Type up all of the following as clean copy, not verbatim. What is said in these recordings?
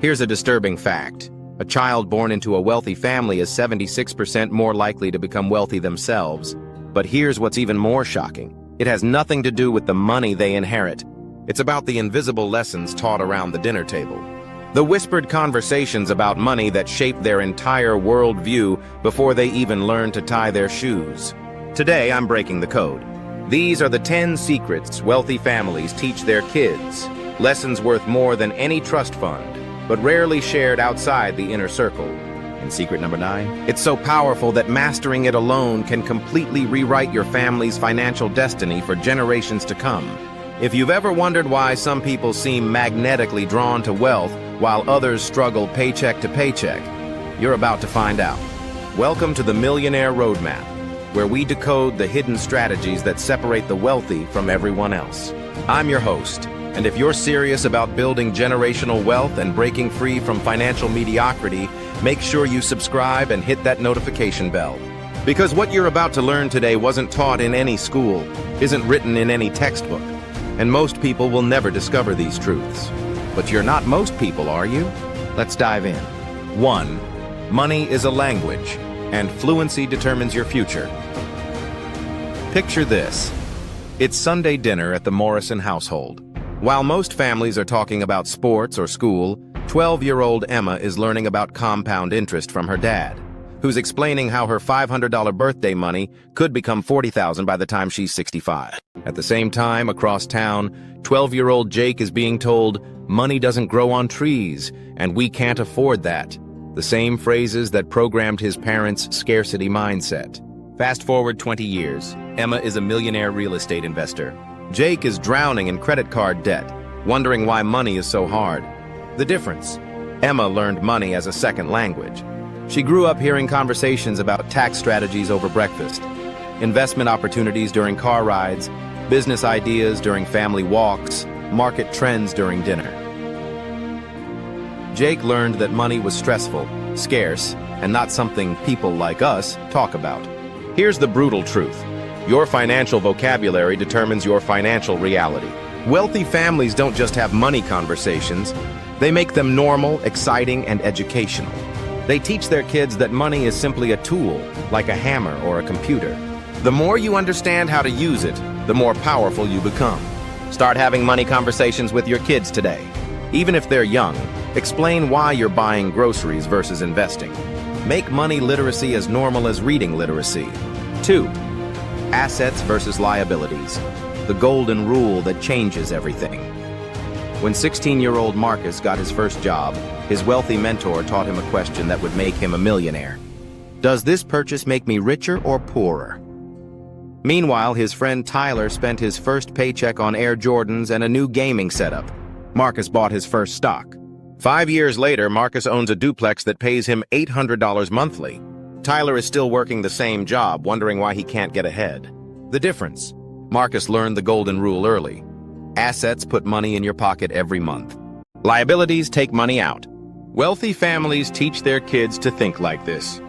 Here's a disturbing fact. A child born into a wealthy family is 76% more likely to become wealthy themselves. But here's what's even more shocking. It has nothing to do with the money they inherit. It's about the invisible lessons taught around the dinner table. The whispered conversations about money that shape their entire worldview before they even learn to tie their shoes. Today, I'm breaking the code. These are the 10 secrets wealthy families teach their kids. Lessons worth more than any trust fund, but rarely shared outside the inner circle. And secret number 9? It's so powerful that mastering it alone can completely rewrite your family's financial destiny for generations to come. If you've ever wondered why some people seem magnetically drawn to wealth while others struggle paycheck to paycheck, you're about to find out. Welcome to the Millionaire Roadmap, where we decode the hidden strategies that separate the wealthy from everyone else. I'm your host, and if you're serious about building generational wealth and breaking free from financial mediocrity, make sure you subscribe and hit that notification bell. Because what you're about to learn today wasn't taught in any school, isn't written in any textbook, and most people will never discover these truths. But you're not most people, are you? Let's dive in. 1. Money is a language, and fluency determines your future. Picture this. It's Sunday dinner at the Morrison household. While most families are talking about sports or school, 12-year-old Emma is learning about compound interest from her dad, who's explaining how her $500 birthday money could become $40,000 by the time she's 65. At the same time, across town, 12-year-old Jake is being told, "Money doesn't grow on trees, and we can't afford that." The same phrases that programmed his parents' scarcity mindset. Fast forward 20 years, Emma is a millionaire real estate investor. Jake is drowning in credit card debt, wondering why money is so hard. The difference: Emma learned money as a second language. She grew up hearing conversations about tax strategies over breakfast, investment opportunities during car rides, business ideas during family walks, market trends during dinner. Jake learned that money was stressful, scarce, and not something people like us talk about. Here's the brutal truth. Your financial vocabulary determines your financial reality. Wealthy families don't just have money conversations, they make them normal, exciting, and educational. They teach their kids that money is simply a tool, like a hammer or a computer. The more you understand how to use it, the more powerful you become. Start having money conversations with your kids today. Even if they're young, explain why you're buying groceries versus investing. Make money literacy as normal as reading literacy. 2. Assets versus liabilities. The golden rule that changes everything. When 16-year-old Marcus got his first job, his wealthy mentor taught him a question that would make him a millionaire. Does this purchase make me richer or poorer? Meanwhile, his friend Tyler spent his first paycheck on Air Jordans and a new gaming setup. Marcus bought his first stock. 5 years later, Marcus owns a duplex that pays him $800 monthly. Tyler is still working the same job, wondering why he can't get ahead. The difference: Marcus learned the golden rule early. Assets put money in your pocket every month. Liabilities take money out. Wealthy families teach their kids to think like this.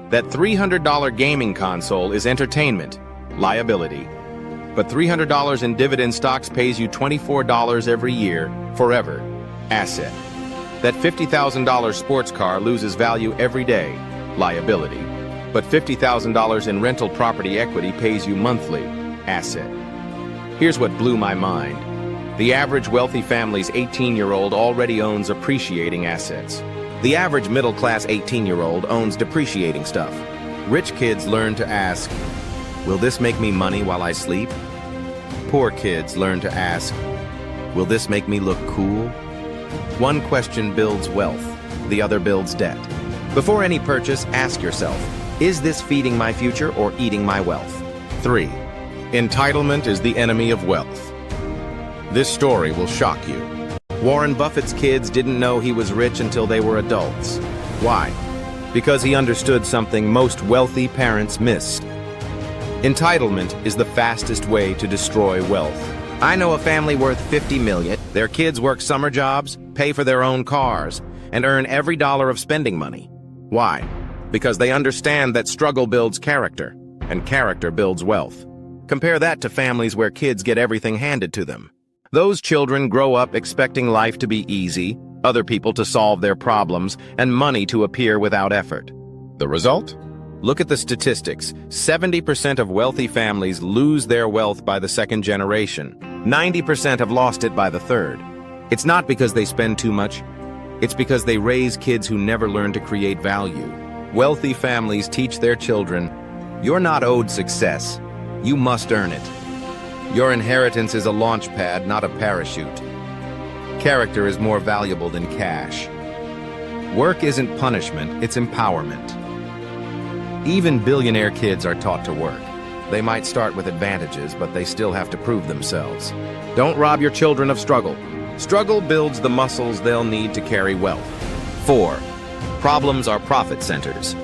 That $300 gaming console is entertainment, liability. But $300 in dividend stocks pays you $24 every year, forever, asset. That $50,000 sports car loses value every day, liability. But $50,000 in rental property equity pays you monthly, asset. Here's what blew my mind. The average wealthy family's 18-year-old already owns appreciating assets. The average middle-class 18-year-old owns depreciating stuff. Rich kids learn to ask, "Will this make me money while I sleep?" Poor kids learn to ask, "Will this make me look cool?" One question builds wealth, the other builds debt. Before any purchase, ask yourself, is this feeding my future or eating my wealth? 3. Entitlement is the enemy of wealth. This story will shock you. Warren Buffett's kids didn't know he was rich until they were adults. Why? Because he understood something most wealthy parents missed. Entitlement is the fastest way to destroy wealth. I know a family worth $50 million. Their kids work summer jobs, pay for their own cars, and earn every dollar of spending money. Why? Because they understand that struggle builds character, and character builds wealth. Compare that to families where kids get everything handed to them. Those children grow up expecting life to be easy, other people to solve their problems, and money to appear without effort. The result? Look at the statistics. 70% of wealthy families lose their wealth by the second generation. 90% have lost it by the third. It's not because they spend too much. It's because they raise kids who never learn to create value. Wealthy families teach their children, you're not owed success. You must earn it. Your inheritance is a launch pad, not a parachute. Character is more valuable than cash. Work isn't punishment, it's empowerment. Even billionaire kids are taught to work. They might start with advantages, but they still have to prove themselves. Don't rob your children of struggle. Struggle builds the muscles they'll need to carry wealth. 4. Problems are profit centers.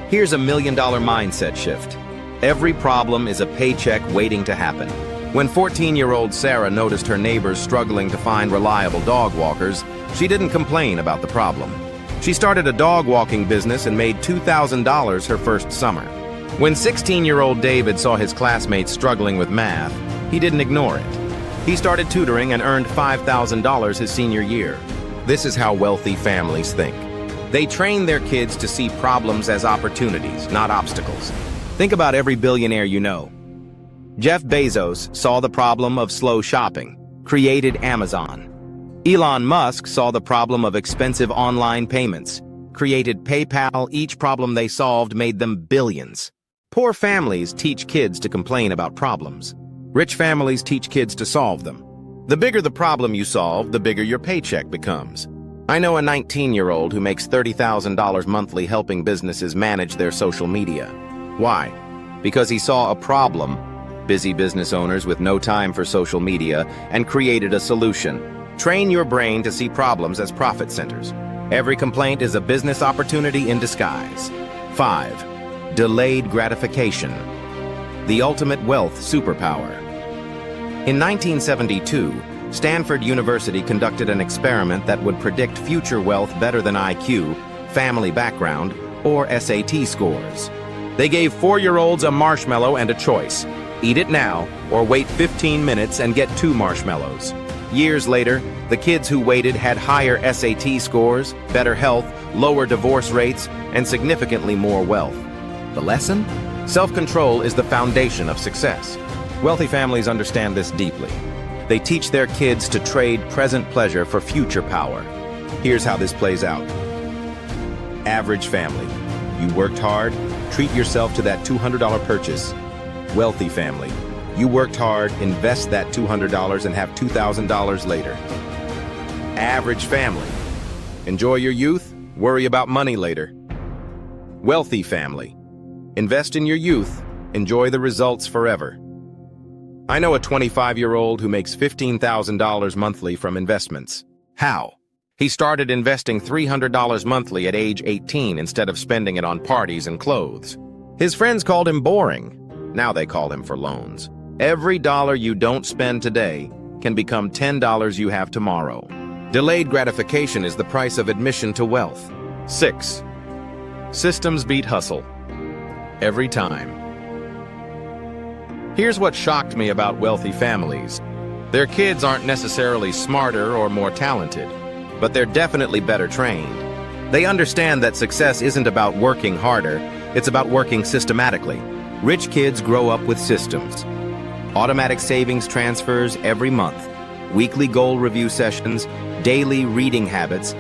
Here's a $1 million mindset shift. Every problem is a paycheck waiting to happen. When 14-year-old Sarah noticed her neighbors struggling to find reliable dog walkers, she didn't complain about the problem. She started a dog walking business and made $2,000 her first summer. When 16-year-old David saw his classmates struggling with math, he didn't ignore it. He started tutoring and earned $5,000 his senior year. This is how wealthy families think. They train their kids to see problems as opportunities, not obstacles. Think about every billionaire you know. Jeff Bezos saw the problem of slow shopping, created Amazon. Elon Musk saw the problem of expensive online payments, created PayPal. Each problem they solved made them billions. Poor families teach kids to complain about problems. Rich families teach kids to solve them. The bigger the problem you solve, the bigger your paycheck becomes. I know a 19-year-old who makes $30,000 monthly helping businesses manage their social media. Why? Because he saw a problem, busy business owners with no time for social media, and created a solution. Train your brain to see problems as profit centers. Every complaint is a business opportunity in disguise. 5. Delayed gratification. The ultimate wealth superpower. In 1972, Stanford University conducted an experiment that would predict future wealth better than IQ, family background, or SAT scores. They gave 4-year-olds a marshmallow and a choice. Eat it now, or wait 15 minutes and get 2 marshmallows. Years later, the kids who waited had higher SAT scores, better health, lower divorce rates, and significantly more wealth. The lesson? Self-control is the foundation of success. Wealthy families understand this deeply. They teach their kids to trade present pleasure for future power. Here's how this plays out. Average family. You worked hard, treat yourself to that $200 purchase. Wealthy family. You worked hard, invest that $200 and have $2,000 later. Average family. Enjoy your youth, worry about money later. Wealthy family. Invest in your youth, enjoy the results forever. I know a 25-year-old who makes $15,000 monthly from investments. How? He started investing $300 monthly at age 18 instead of spending it on parties and clothes. His friends called him boring. Now they call him for loans. Every dollar you don't spend today can become $10 you have tomorrow. Delayed gratification is the price of admission to wealth. 6. Systems beat hustle. Every time. Here's what shocked me about wealthy families. Their kids aren't necessarily smarter or more talented, but they're definitely better trained. They understand that success isn't about working harder, it's about working systematically. Rich kids grow up with systems. Automatic savings transfers every month, weekly goal review sessions, daily reading habits,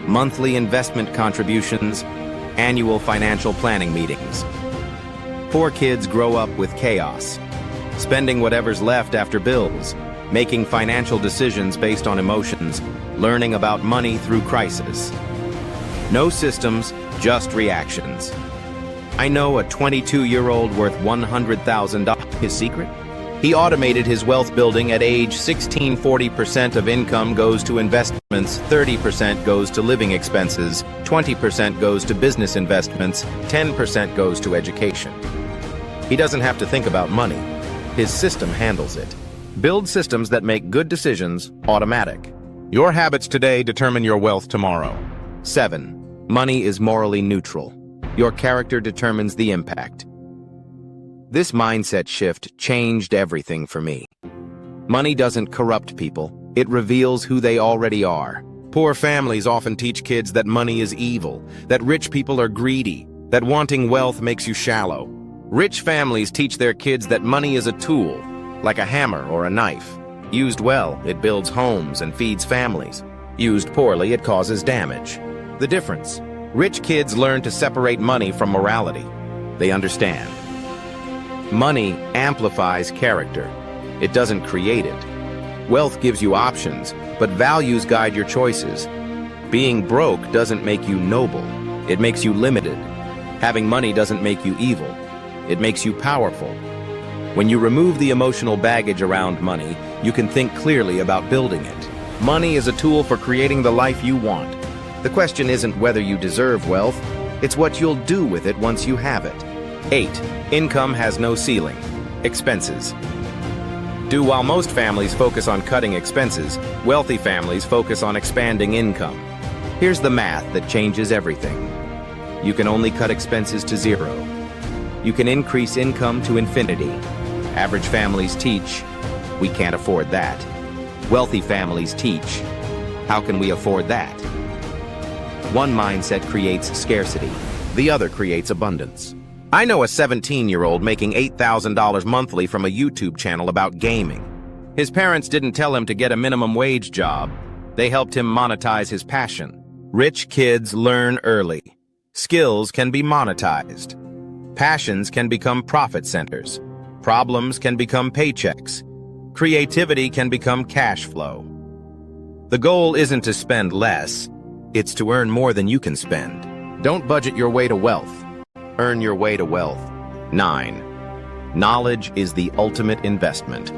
monthly investment contributions, annual financial planning meetings. Poor kids grow up with chaos, spending whatever's left after bills, making financial decisions based on emotions, learning about money through crisis. No systems, just reactions. I know a 22-year-old worth $100,000. His secret? He automated his wealth building at age 16. 40% of income goes to investments, 30% goes to living expenses, 20% goes to business investments, 10% goes to education. He doesn't have to think about money. His system handles it. Build systems that make good decisions automatic. Your habits today determine your wealth tomorrow. 7. Money is morally neutral. Your character determines the impact. This mindset shift changed everything for me. Money doesn't corrupt people. It reveals who they already are. Poor families often teach kids that money is evil, that rich people are greedy, that wanting wealth makes you shallow. Rich families teach their kids that money is a tool, like a hammer or a knife. Used well, it builds homes and feeds families. Used poorly, it causes damage. The difference: rich kids learn to separate money from morality. They understand. Money amplifies character. It doesn't create it. Wealth gives you options, but values guide your choices. Being broke doesn't make you noble. It makes you limited. Having money doesn't make you evil. It makes you powerful. When you remove the emotional baggage around money, you can think clearly about building it. Money is a tool for creating the life you want. The question isn't whether you deserve wealth, it's what you'll do with it once you have it. 8. Income has no ceiling. Expenses. While most families focus on cutting expenses, wealthy families focus on expanding income. Here's the math that changes everything. You can only cut expenses to zero. You can increase income to infinity. Average families teach, we can't afford that. Wealthy families teach, how can we afford that? One mindset creates scarcity, the other creates abundance. I know a 17-year-old making $8,000 monthly from a YouTube channel about gaming. His parents didn't tell him to get a minimum wage job. They helped him monetize his passion. Rich kids learn early. Skills can be monetized. Passions can become profit centers. Problems can become paychecks. Creativity can become cash flow. The goal isn't to spend less, it's to earn more than you can spend. Don't budget your way to wealth. Earn your way to wealth. 9. Knowledge is the ultimate investment.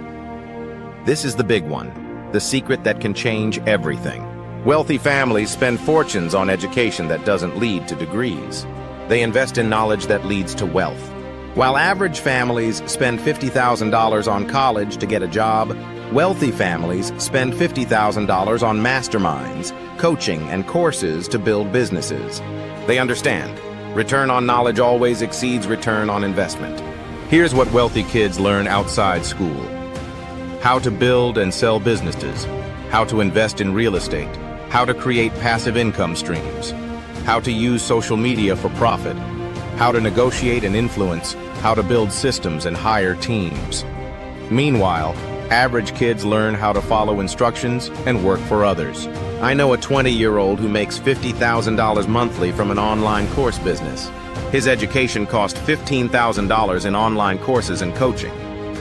This is the big one, the secret that can change everything. Wealthy families spend fortunes on education that doesn't lead to degrees. They invest in knowledge that leads to wealth. While average families spend $50,000 on college to get a job, wealthy families spend $50,000 on masterminds, coaching, and courses to build businesses. They understand. Return on knowledge always exceeds return on investment. Here's what wealthy kids learn outside school. How to build and sell businesses. How to invest in real estate. How to create passive income streams. How to use social media for profit. How to negotiate and influence. How to build systems and hire teams. Meanwhile, average kids learn how to follow instructions and work for others. I know a 20-year-old who makes $50,000 monthly from an online course business. His education cost $15,000 in online courses and coaching.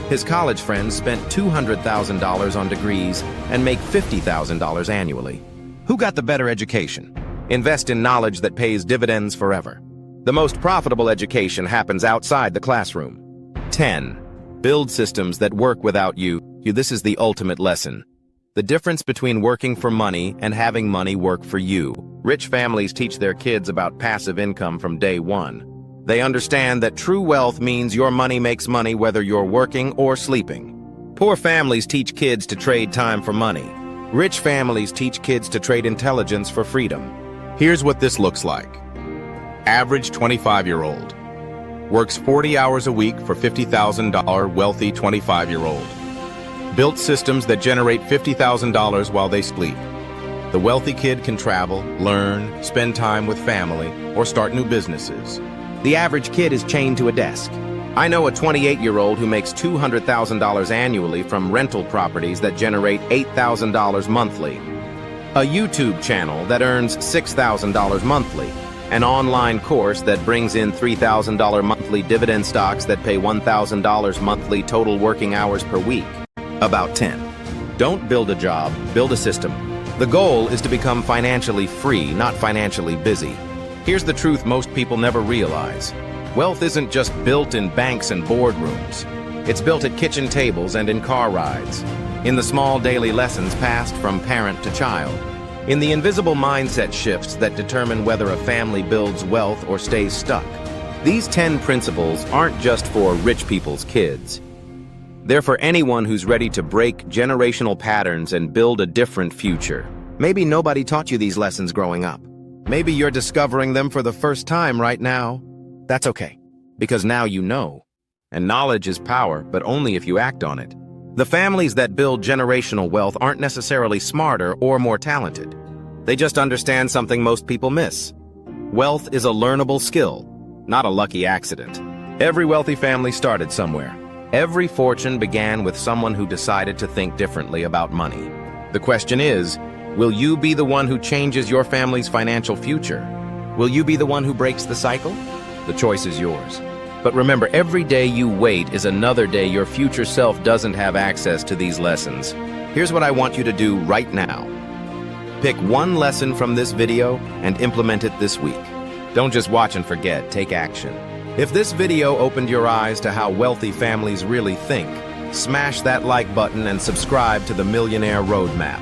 His college friends spent $200,000 on degrees and make $50,000 annually. Who got the better education? Invest in knowledge that pays dividends forever. The most profitable education happens outside the classroom. 10. Build systems that work without you. This is the ultimate lesson. The difference between working for money and having money work for you. Rich families teach their kids about passive income from day one. They understand that true wealth means your money makes money whether you're working or sleeping. Poor families teach kids to trade time for money. Rich families teach kids to trade intelligence for freedom. Here's what this looks like. Average 25-year-old. Works 40 hours a week for $50,000 wealthy 25-year-old. Built systems that generate $50,000 while they sleep. The wealthy kid can travel, learn, spend time with family, or start new businesses. The average kid is chained to a desk. I know a 28-year-old who makes $200,000 annually from rental properties that generate $8,000 monthly. A YouTube channel that earns $6,000 monthly. An online course that brings in $3,000 monthly dividend stocks that pay $1,000 monthly total working hours per week. About 10. Don't build a job, build a system. The goal is to become financially free, not financially busy. Here's the truth most people never realize. Wealth isn't just built in banks and boardrooms. It's built at kitchen tables and in car rides. In the small daily lessons passed from parent to child. In the invisible mindset shifts that determine whether a family builds wealth or stays stuck. These 10 principles aren't just for rich people's kids. They're for anyone who's ready to break generational patterns and build a different future. Maybe nobody taught you these lessons growing up. Maybe you're discovering them for the first time right now. That's okay, because now you know. And knowledge is power, but only if you act on it. The families that build generational wealth aren't necessarily smarter or more talented. They just understand something most people miss. Wealth is a learnable skill, not a lucky accident. Every wealthy family started somewhere. Every fortune began with someone who decided to think differently about money. The question is, will you be the one who changes your family's financial future? Will you be the one who breaks the cycle? The choice is yours. But remember, every day you wait is another day your future self doesn't have access to these lessons. Here's what I want you to do right now. Pick one lesson from this video and implement it this week. Don't just watch and forget, take action. If this video opened your eyes to how wealthy families really think, smash that like button and subscribe to the Millionaire Roadmap.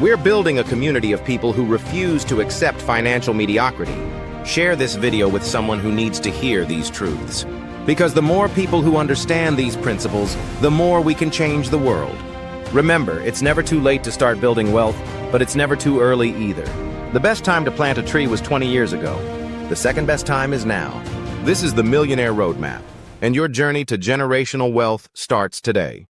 We're building a community of people who refuse to accept financial mediocrity. Share this video with someone who needs to hear these truths. Because the more people who understand these principles, the more we can change the world. Remember, it's never too late to start building wealth, but it's never too early either. The best time to plant a tree was 20 years ago. The second best time is now. This is the Millionaire Roadmap, and your journey to generational wealth starts today.